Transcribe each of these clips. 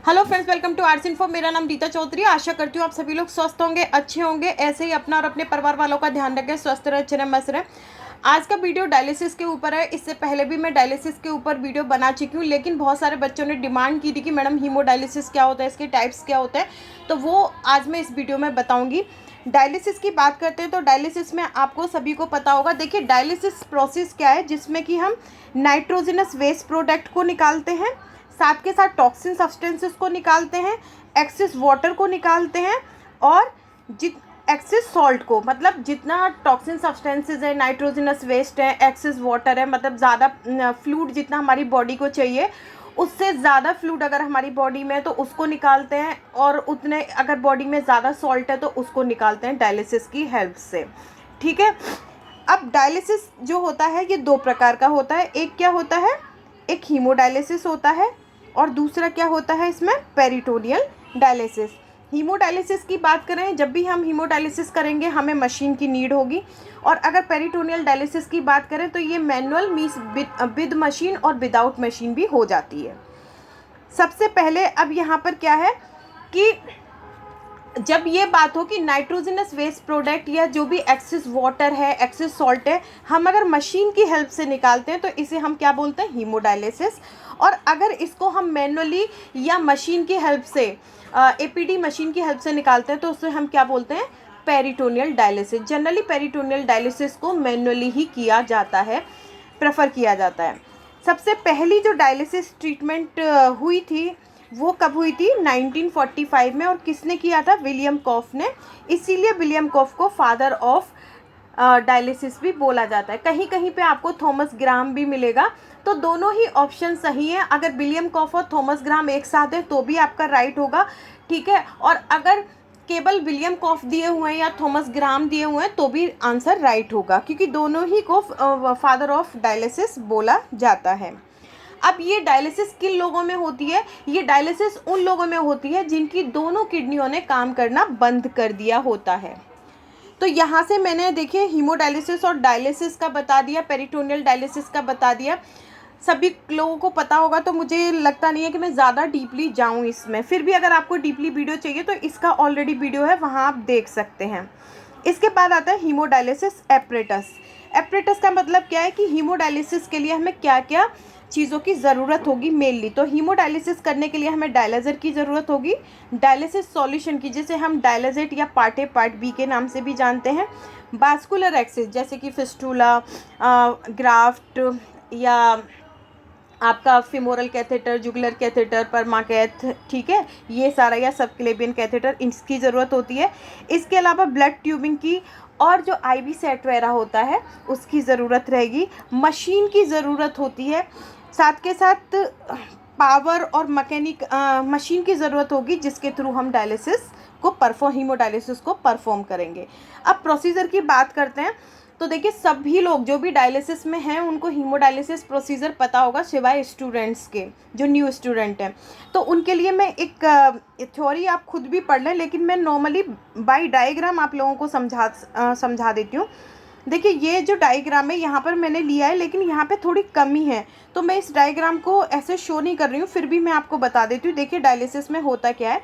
Hello friends, welcome to arts info. मेरा नाम रीता चौधरी। आशा करती हूँ आप सभी लोग स्वस्थ होंगे, अच्छे होंगे। ऐसे ही अपना और अपने परिवार वालों का ध्यान रखें, स्वस्थ रहे, अच्छे रहे, मस्त रहे। आज का वीडियो डायलिसिस के ऊपर है। इससे पहले भी मैं डायलिसिस के ऊपर वीडियो बना चुकी हूँ, लेकिन बहुत सारे बच्चों ने डिमांड की थी कि मैडम हीमोडायलिसिस क्या होता है, इसके टाइप्स क्या होते हैं, तो वो आज मैं इस वीडियो में बताऊँगी। डायलिसिस की बात करते हैं तो डायलिसिस में आपको सभी को पता होगा। देखिए, डायलिसिस प्रोसेस क्या है, जिसमें कि हम नाइट्रोजनस वेस्ट प्रोडक्ट को निकालते हैं, साथ के साथ टॉक्सिन सब्सटेंसेस को निकालते हैं, एक्सेस वाटर को निकालते हैं, और एक्सेस सॉल्ट को, मतलब जितना टॉक्सिन सब्सटेंसेस है, नाइट्रोजनस वेस्ट है, एक्सेस वाटर है, मतलब ज़्यादा फ्लूइड जितना हमारी बॉडी को चाहिए, उससे ज़्यादा फ्लूइड अगर हमारी बॉडी में है तो उसको निकालते हैं, और उतने अगर बॉडी में ज़्यादा सॉल्ट है तो उसको निकालते हैं डायलिसिस की हेल्प से। ठीक है। अब डायलिसिस जो होता है ये दो प्रकार का होता है। एक क्या होता है, एक हीमोडायलिसिस होता है, और दूसरा क्या होता है इसमें, पेरिटोनियल डायलिसिस। हीमोडायलिसिस की बात करें, जब भी हम हीमोडायलिसिस करेंगे हमें मशीन की नीड होगी, और अगर पेरिटोनियल डायलिसिस की बात करें तो ये मैनुअल मीन्स विद मशीन और विदाउट मशीन भी हो जाती है। सबसे पहले अब यहाँ पर क्या है कि जब ये बात हो कि नाइट्रोजनस वेस्ट प्रोडक्ट या जो भी एक्सेस वाटर है, एक्सेस सॉल्ट है, हम अगर मशीन की हेल्प से निकालते हैं तो इसे हम क्या बोलते हैं, हीमोडायलिसिस। और अगर इसको हम मैनुअली या मशीन की हेल्प से, एपीडी मशीन की हेल्प से निकालते हैं तो उसे हम क्या बोलते हैं, peritoneal dialysis. Generally peritoneal dialysis को मैनुअली ही किया जाता है, प्रेफर किया जाता है। सबसे पहली जो डायलिसिस ट्रीटमेंट हुई थी वो कब हुई थी, 1945 में, और किसने किया था, विलियम कॉफ ने। इसीलिए विलियम कॉफ को फादर ऑफ डायलिसिस भी बोला जाता है। कहीं कहीं पे आपको थॉमस ग्राहम भी मिलेगा, तो दोनों ही ऑप्शन सही है। अगर विलियम कॉफ और थॉमस ग्राहम एक साथ है तो भी आपका राइट होगा। ठीक है। और अगर केवल विलियम कॉफ दिए हुए हैं या थॉमस ग्राहम दिए हुए हैं तो भी आंसर राइट होगा, क्योंकि दोनों ही को फादर ऑफ डायलिसिस बोला जाता है। अब ये डायलिसिस किन लोगों में होती है, ये डायलिसिस उन लोगों में होती है जिनकी दोनों किडनियों ने काम करना बंद कर दिया होता है। तो यहाँ से मैंने देखिए हीमोडायलिसिस और डायलिसिस का बता दिया, पेरिटोनियल डायलिसिस का बता दिया। सभी लोगों को पता होगा, तो मुझे लगता नहीं है कि मैं ज़्यादा डीपली जाऊँ इसमें। फिर भी अगर आपको डीपली वीडियो चाहिए तो इसका ऑलरेडी वीडियो है, वहाँ आप देख सकते हैं। इसके बाद आता है हीमोडायलिसिस एपरेटस। एपरेटस का मतलब क्या है कि हीमोडायलिसिस के लिए हमें क्या क्या चीज़ों की ज़रूरत होगी मेनली। तो हीमोडायलिसिस करने के लिए हमें डायलाइज़र की ज़रूरत होगी, डायलिसिस सॉल्यूशन की, जिसे हम डायलाइजेट या पार्ट ए पार्ट बी के नाम से भी जानते हैं, वास्कुलर एक्सेस जैसे कि फिस्टूला, ग्राफ्ट, या आपका फिमोरल कैथेटर, जुगुलर कैथेटर, परमाकैथ, ठीक है, ये सारा, या सबक्लेवियन कैथेटर, इसकी ज़रूरत होती है। इसके अलावा ब्लड ट्यूबिंग की और जो आईवी सेट वगैरह होता है उसकी ज़रूरत रहेगी। मशीन की ज़रूरत होती है, साथ के साथ पावर और मैकेनिक मशीन की ज़रूरत होगी, जिसके थ्रू हम डायलिसिस को हीमोडायलिसिस को परफॉर्म करेंगे। अब प्रोसीजर की बात करते हैं। तो देखिए, सभी लोग जो भी डायलिसिस में हैं उनको हीमोडायलिसिस प्रोसीजर पता होगा, सिवाय स्टूडेंट्स के, जो न्यू स्टूडेंट हैं। तो उनके लिए मैं एक थ्योरी आप खुद भी पढ़ लें, लेकिन मैं नॉर्मली बाय डायग्राम आप लोगों को समझा देती हूँ। देखिए, ये जो डायग्राम है यहाँ पर मैंने लिया है, लेकिन यहाँ पे थोड़ी कमी है, तो मैं इस डायग्राम को ऐसे शो नहीं कर रही हूँ, फिर भी मैं आपको बता देती हूँ। देखिए, डायलिसिस में होता क्या है।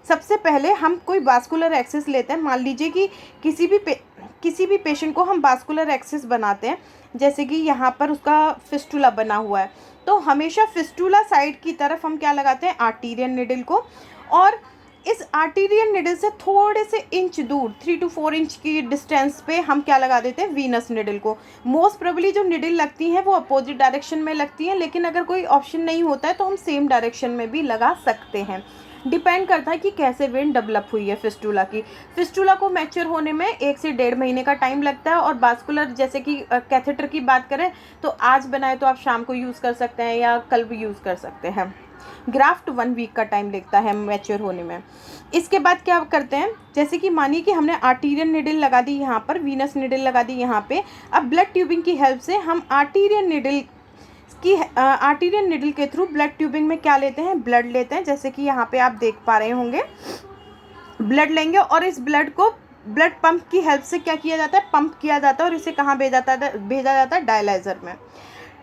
सबसे पहले हम कोई वास्कुलर एक्सेस लेते हैं। मान लीजिए कि किसी भी पेशेंट को हम वास्कुलर एक्सेस बनाते हैं, जैसे कि यहाँ पर उसका फिस्टुला बना हुआ है, तो हमेशा फिस्टुला साइड की तरफ हम क्या लगाते हैं, आर्टीरियल निडल को, और इस आर्टीरियल निडल से थोड़े से इंच दूर, 3 to 4 इंच की डिस्टेंस पे हम क्या लगा देते हैं, वीनस निडल को। मोस्ट प्रोबेबली जो निडल लगती हैं वो अपोजिट डायरेक्शन में लगती हैं, लेकिन अगर कोई ऑप्शन नहीं होता है तो हम सेम डायरेक्शन में भी लगा सकते हैं। डिपेंड करता है कि कैसे वेन डेवलप हुई है फिस्टुला की। फिस्टुला को मैच्योर होने में 1 से 1.5 महीने का टाइम लगता है, और वास्कुलर जैसे कि कैथेटर की बात करें तो आज बनाए तो आप शाम को यूज़ कर सकते हैं या कल भी यूज़ कर सकते हैं। ग्राफ्ट 1 वीक का टाइम लगता है मैच्योर होने में। इसके बाद क्या करते हैं, जैसे कि मानिए कि हमने आर्टीरियल निडल लगा दी यहाँ पर, वीनस निडल लगा दी यहाँ पे। अब ब्लड ट्यूबिंग की हेल्प से हम आर्टीरियल निडल के थ्रू ब्लड ट्यूबिंग में क्या लेते हैं, ब्लड लेते हैं, जैसे कि यहाँ पे आप देख पा रहे होंगे। ब्लड लेंगे और इस ब्लड को ब्लड पंप की हेल्प से क्या किया जाता है, पंप किया जाता है, और इसे कहाँ भेजा जाता है, डायलाइज़र में।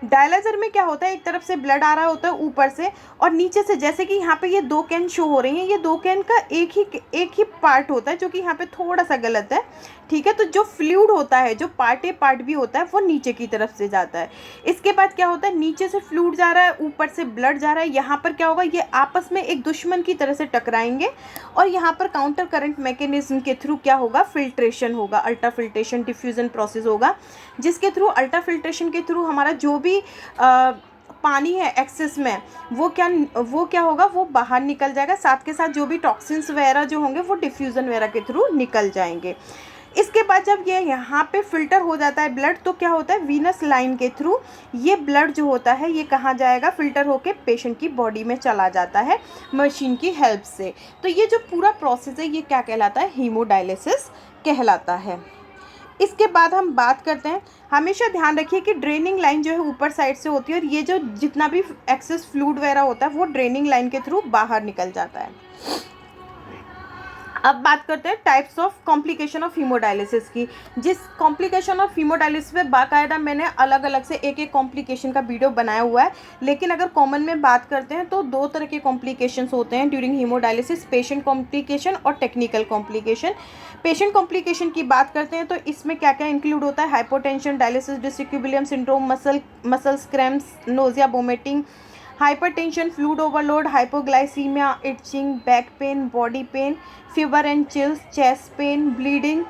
डायलाइजर में क्या होता है, एक तरफ से ब्लड आ रहा होता है ऊपर से और नीचे से, जैसे कि यहाँ पे ये 2 कैन शो हो रही हैं, ये 2 कैन का एक ही पार्ट होता है, जो कि यहाँ पे थोड़ा सा गलत है, ठीक है। तो जो फ्लूइड होता है, जो पार्ट ए पार्ट बी होता है, वो नीचे की तरफ से जाता है। इसके बाद क्या होता है, नीचे से फ्लूइड जा रहा है, ऊपर से ब्लड जा रहा है। यहाँ पर क्या होगा, ये आपस में एक दुश्मन की तरह से टकराएंगे और यहाँ पर काउंटर करंट मैकेनिज्म के थ्रू क्या होगा, फिल्ट्रेशन होगा, अल्ट्रा फिल्ट्रेशन डिफ्यूज़न प्रोसेस होगा, जिसके थ्रू अल्ट्रा फिल्ट्रेशन के थ्रू हमारा जो भी पानी है एक्सेस में, वो क्या होगा, वो बाहर निकल जाएगा। साथ के साथ जो भी टॉक्सिन्स वगैरह जो होंगे वो डिफ्यूज़न वगैरह के थ्रू निकल जाएंगे। इसके बाद जब ये यहाँ पे फ़िल्टर हो जाता है ब्लड, तो क्या होता है, वीनस लाइन के थ्रू ये ब्लड जो होता है ये कहाँ जाएगा, फ़िल्टर होके पेशेंट की बॉडी में चला जाता है मशीन की हेल्प से। तो ये जो पूरा प्रोसेस है ये क्या कहलाता है, हीमोडायलिसिस कहलाता है। इसके बाद हम बात करते हैं, हमेशा ध्यान रखिए कि ड्रेनिंग लाइन जो है ऊपर साइड से होती है और ये जो जितना भी एक्सेस फ्लूइड वगैरह होता है वो ड्रेनिंग लाइन के थ्रू बाहर निकल जाता है। अब बात करते हैं types of complication of haemodialysis की। जिस कॉम्प्लिकेशन ऑफ हीमोडायलिसिस पे बाकायदा मैंने अलग अलग से एक कॉम्प्लिकेशन का वीडियो बनाया हुआ है, लेकिन अगर कॉमन में बात करते हैं तो 2 तरह के कॉम्प्लिकेशंस होते हैं ड्यूरिंग हीमोडायलिसिस, पेशेंट कॉम्प्लिकेशन और टेक्निकल कॉम्प्लिकेशन। पेशेंट कॉम्प्लिकेशन की बात करते हैं तो इसमें क्या क्या इंक्लूड होता है, hypotension, dialysis disequilibrium syndrome, muscles cramps, nausea, vomiting, hypertension, fluid overload, hypoglycaemia, itching, back pain, body pain, fever and chills, chest pain, bleeding,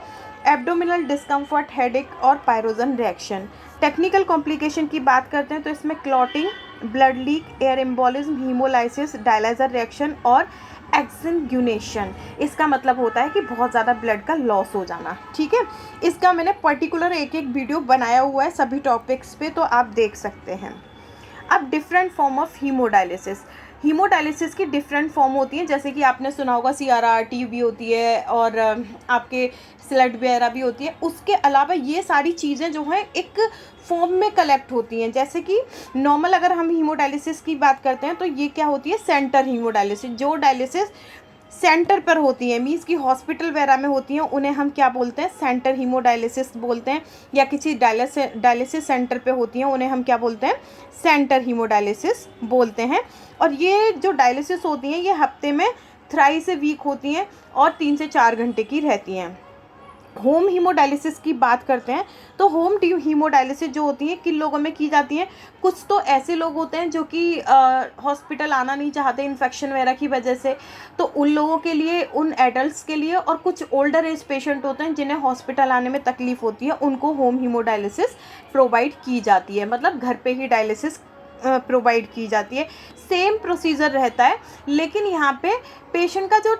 abdominal discomfort, headache और पायरोजन रिएक्शन। टेक्निकल कॉम्प्लिकेशन की बात करते हैं तो इसमें clotting, blood leak, air embolism, haemolysis, dialyser reaction और exsanguination. इसका मतलब होता है कि बहुत ज़्यादा ब्लड का लॉस हो जाना, ठीक है। इसका मैंने पर्टिकुलर एक वीडियो बनाया हुआ है सभी टॉपिक्स पे, तो आप देख सकते हैं। अब different form of haemodialysis, haemodialysis की डिफरेंट फॉर्म होती हैं, जैसे कि आपने सुना होगा CRRT भी होती है और आपके स्लड वगैरह भी होती है। उसके अलावा ये सारी चीज़ें जो हैं एक फॉर्म में कलेक्ट होती हैं। जैसे कि नॉर्मल अगर हम हीमोडायलिसिस की बात करते हैं तो ये क्या होती है, सेंटर हीमोडायलिसिस। जो डायलिसिस सेंटर पर होती है, मीन्स की हॉस्पिटल वगैरह में होती हैं, उन्हें हम क्या बोलते हैं, सेंटर हीमोडायलिसिस बोलते हैं। या किसी डायलिसिस सेंटर पे होती हैं, उन्हें हम क्या बोलते हैं, सेंटर हीमोडायलिसिस बोलते हैं। और ये जो डायलिसिस होती हैं ये हफ्ते में थ्राइस से वीक होती हैं और 3 से 4 घंटे की रहती हैं। होम हीमोडायलिसिस की बात करते हैं तो होम हीमोडायलिसिस जो होती है किन लोगों में की जाती है, कुछ तो ऐसे लोग होते हैं जो कि हॉस्पिटल आना नहीं चाहते इन्फेक्शन वगैरह की वजह से, तो उन लोगों के लिए, उन एडल्ट्स के लिए, और कुछ ओल्डर एज पेशेंट होते हैं जिन्हें हॉस्पिटल आने में तकलीफ होती है, उनको होम हीमोडायलिसिस प्रोवाइड की जाती है, मतलब घर पे ही डायलिसिस प्रोवाइड की जाती है। सेम प्रोसीजर रहता है, लेकिन यहाँ पे पेशेंट का जो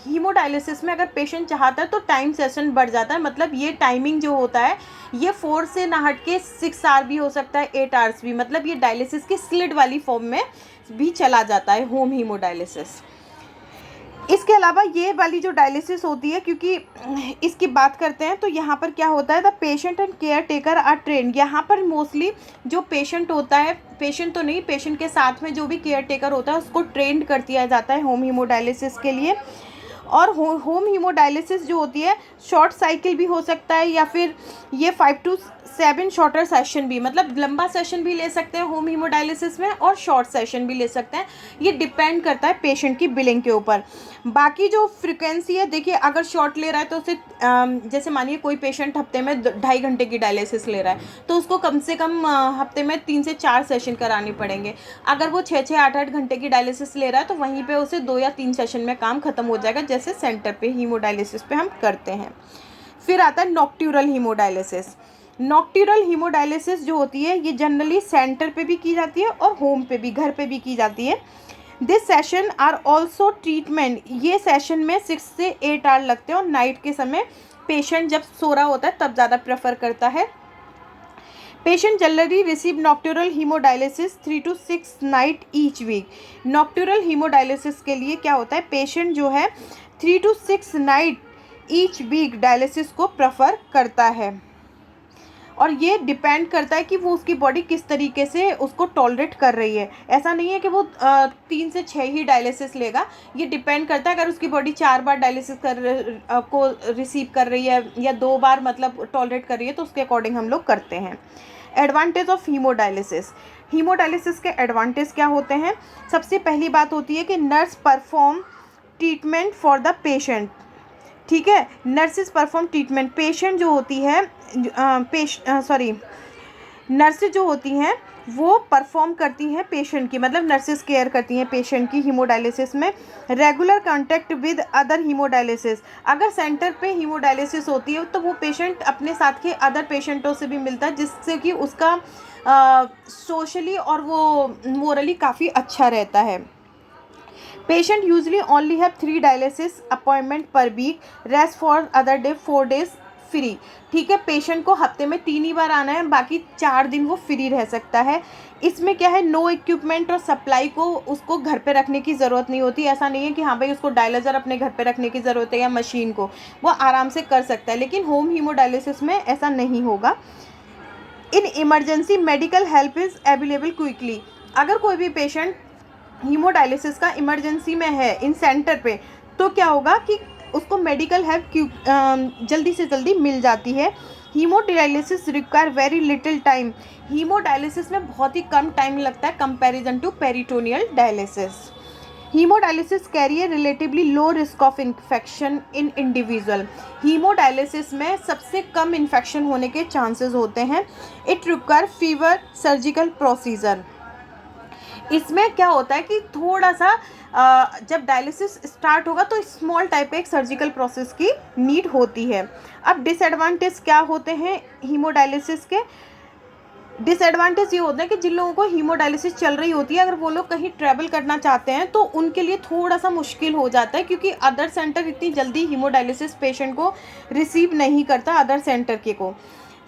हीमोडायलिसिस में अगर पेशेंट चाहता है तो टाइम सेशन बढ़ जाता है। मतलब ये टाइमिंग जो होता है ये 4 से ना हट के 6 आवर भी हो सकता है, 8 आवर्स भी, मतलब ये डायलिसिस की स्लिड वाली फॉर्म में भी चला जाता है होम हीमोडायलिसिस। इसके अलावा ये वाली जो डायलिसिस होती है, क्योंकि इसकी बात करते हैं तो यहाँ पर क्या होता है, the patient and caretaker are trained. यहाँ पर मोस्टली जो पेशेंट होता है, पेशेंट तो नहीं, पेशेंट के साथ में जो भी केयर टेकर होता है उसको ट्रेंड कर दिया जाता है होम हीमोडायलिसिस के लिए। और होम हीमोडायलिसिस जो होती है शॉर्ट साइकिल भी हो सकता है, या फिर ये 5 to 7 शॉर्टर सेशन भी, मतलब लंबा सेशन भी ले सकते हैं होम हीमोडायलिसिस में और शॉर्ट सेशन भी ले सकते हैं। ये डिपेंड करता है पेशेंट की बिलिंग के ऊपर। बाकी जो फ्रिक्वेंसी है, देखिए अगर शॉर्ट ले रहा है तो उसे जैसे मानिए कोई पेशेंट हफ्ते में 2.5 घंटे की डायलिसिस ले रहा है तो उसको कम से कम हफ्ते में 3 से 4 सेशन कराने पड़ेंगे। अगर वो 6-6, 8-8 घंटे की डायलिसिस ले रहा है तो वहीं पे उसे 2 या 3 सेशन में काम खत्म हो जाएगा, जैसे सेंटर पे हीमोडायलिसिस पे हम करते हैं। फिर आता है नॉक्ट्यूरल हीमोडायलिसिस। नॉक्ट्यूरल हीमोडायलिसिस जो होती है ये जनरली सेंटर पे भी की जाती है और होम पे भी, घर पे भी की जाती है। This session are also treatment. ये सेशन में 6 से 8 आवर लगते हैं और नाइट के समय पेशेंट जब सो रहा होता है तब ज़्यादा प्रेफर करता है। Patient generally receive nocturnal haemodialysis 3 to 6 night each week. Nocturnal haemodialysis के लिए क्या होता है, पेशेंट जो है 3 to 6 night each week dialysis को प्रेफर करता है। और ये डिपेंड करता है कि वो उसकी बॉडी किस तरीके से उसको टॉलरेट कर रही है। ऐसा नहीं है कि वो 3 से 6 ही डायलिसिस लेगा, ये डिपेंड करता है। अगर उसकी बॉडी 4 बार डायलिसिस को रिसीव कर रही है या 2 बार मतलब टॉलरेट कर रही है, तो उसके अकॉर्डिंग हम लोग करते हैं। Advantage of haemodialysis. हीमोडायलिसिस के एडवांटेज क्या होते हैं? सबसे पहली बात होती है कि nurse perform treatment for the patient. ठीक है, नर्सेज परफॉर्म ट्रीटमेंट, पेशेंट जो होती है नर्सेज जो होती हैं वो परफॉर्म करती हैं पेशेंट की, मतलब नर्सेज केयर करती हैं पेशेंट की हीमोडायलिसिस में। Regular contact with other haemodialysis, अगर सेंटर पे हीमोडायलिसिस होती है तो वो पेशेंट अपने साथ के अदर पेशेंटों से भी मिलता है, जिससे कि उसका सोशली और वो मोरली काफ़ी अच्छा रहता है। Patient usually only have 3 dialysis appointment per week, rest for other day 4 days free. ठीक है, पेशेंट को हफ्ते में 3 ही बार आना है, बाकी 4 दिन वो फ्री रह सकता है। इसमें क्या है, नो इक्विपमेंट और सप्लाई को उसको घर पे रखने की ज़रूरत नहीं होती। ऐसा नहीं है कि हाँ भाई उसको डायलिसर अपने घर पे रखने की ज़रूरत है या मशीन को, वो आराम से कर सकता है। लेकिन होम हीमोडायलिसिस में ऐसा नहीं होगा। In emergency medical help is available quickly, अगर कोई भी पेशेंट हीमोडायलिसिस का इमरजेंसी में है इन सेंटर पे, तो क्या होगा कि उसको मेडिकल हेल्प जल्दी से जल्दी मिल जाती है। Hemodialysis require very little time, hemodialysis में बहुत ही कम टाइम लगता है comparison to peritoneal dialysis. Hemodialysis carry a relatively low risk of infection in individual, hemodialysis में सबसे कम इन्फेक्शन होने के चांसेस होते हैं। It require fewer surgical procedure, इसमें क्या होता है कि थोड़ा सा जब डायलिसिस स्टार्ट होगा तो स्मॉल टाइप का एक सर्जिकल प्रोसेस की नीड होती है। अब डिसएडवांटेज क्या होते हैं हीमोडायलिसिस के? डिसएडवांटेज ये होता है कि जिन लोगों को हीमोडायलिसिस चल रही होती है, अगर वो लोग कहीं ट्रैवल करना चाहते हैं तो उनके लिए थोड़ा सा मुश्किल हो जाता है, क्योंकि अदर सेंटर इतनी जल्दी हीमोडायलिसिस पेशेंट को रिसीव नहीं करता अदर सेंटर के को।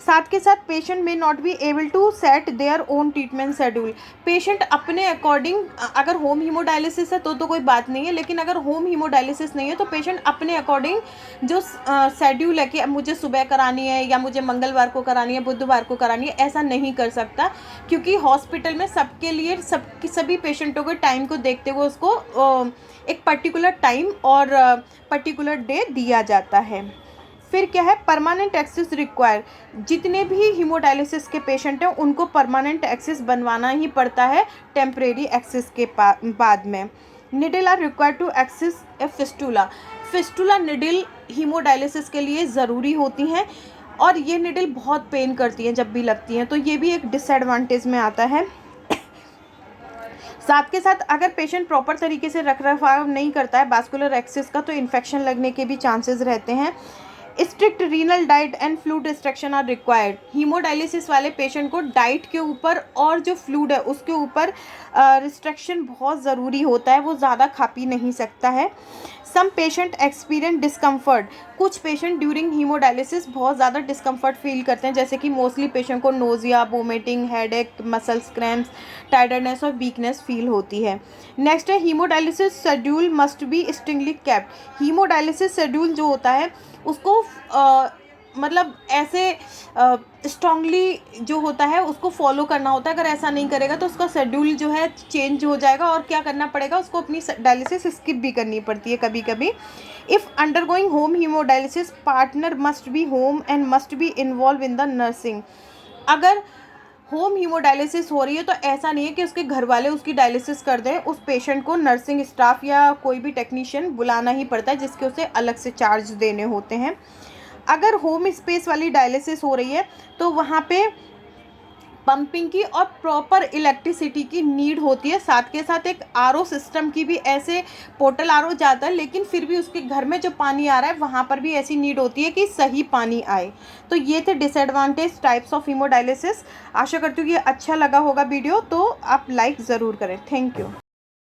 साथ के साथ पेशेंट में not be able to set their own treatment schedule, patient अपने अकॉर्डिंग, अगर होम हीमोडायलिसिस है तो कोई बात नहीं है, लेकिन अगर होम हीमोडायलिसिस नहीं है तो पेशेंट अपने अकॉर्डिंग जो शेड्यूल है कि अब मुझे सुबह करानी है या मुझे मंगलवार को करानी है, बुधवार को करानी है, ऐसा नहीं कर सकता, क्योंकि हॉस्पिटल में सबके लिए सभी पेशेंटों के टाइम को देखते हुए उसको एक पर्टिकुलर टाइम और पर्टिकुलर डे दिया जाता है। फिर क्या है, परमानेंट एक्सेस रिक्वायर, जितने भी हीमोडायलिसिस के पेशेंट हैं उनको परमानेंट एक्सेस बनवाना ही पड़ता है टेम्परेरी एक्सेस के बाद में। Needle are required to access a fistula, fistula needle hemodialysis के लिए ज़रूरी होती हैं और ये निडल बहुत पेन करती हैं जब भी लगती हैं, तो ये भी एक डिसएडवांटेज में आता है। साथ के साथ अगर पेशेंट प्रॉपर तरीके से रखरखाव नहीं करता है वास्कुलर एक्सेस का, तो इन्फेक्शन लगने के भी चांसेस रहते हैं। Strict renal diet and fluid restriction are required, hemodialysis वाले पेशेंट को डाइट के ऊपर और जो फ्लूइड है उसके ऊपर रिस्ट्रिक्शन बहुत ज़रूरी होता है, वो ज़्यादा खा पी नहीं सकता है। सम पेशेंट एक्सपीरियंस डिस्कम्फर्ट, कुछ पेशेंट ड्यूरिंग हीमोडायलिसिस बहुत ज़्यादा डिस्कम्फर्ट फील करते हैं, जैसे कि मोस्टली पेशेंट को nausea, vomiting, headache, muscles cramps, tiredness और वीकनेस फील होती है। नेक्स्ट है haemodialysis schedule must be strictly kept, haemodialysis schedule जो होता है उसको मतलब ऐसे स्ट्रांगली जो होता है उसको फॉलो करना होता है, अगर ऐसा नहीं करेगा तो उसका शेड्यूल जो है चेंज हो जाएगा और क्या करना पड़ेगा, उसको अपनी डायलिसिस स्किप भी करनी पड़ती है कभी कभी। If undergoing home haemodialysis partner must be home and must be involve in the nursing, अगर होम हीमोडायलिसिस हो रही है तो ऐसा नहीं है कि उसके घर वाले उसकी डायलिसिस कर दें, उस पेशेंट को नर्सिंग स्टाफ या कोई भी टेक्नीशियन बुलाना ही पड़ता है, जिसके उसे अलग से चार्ज देने होते हैं। अगर होम स्पेस वाली डायलिसिस हो रही है तो वहाँ पे पंपिंग की और प्रॉपर इलेक्ट्रिसिटी की नीड होती है, साथ के साथ एक आरओ सिस्टम की भी, ऐसे पोर्टल आरओ जाता है लेकिन फिर भी उसके घर में जो पानी आ रहा है वहाँ पर भी ऐसी नीड होती है कि सही पानी आए। तो ये थे डिसएडवांटेज टाइप्स ऑफ हीमोडायलिसिस। आशा करती हूँ कि अच्छा लगा होगा वीडियो, तो आप लाइक ज़रूर करें। Thank you.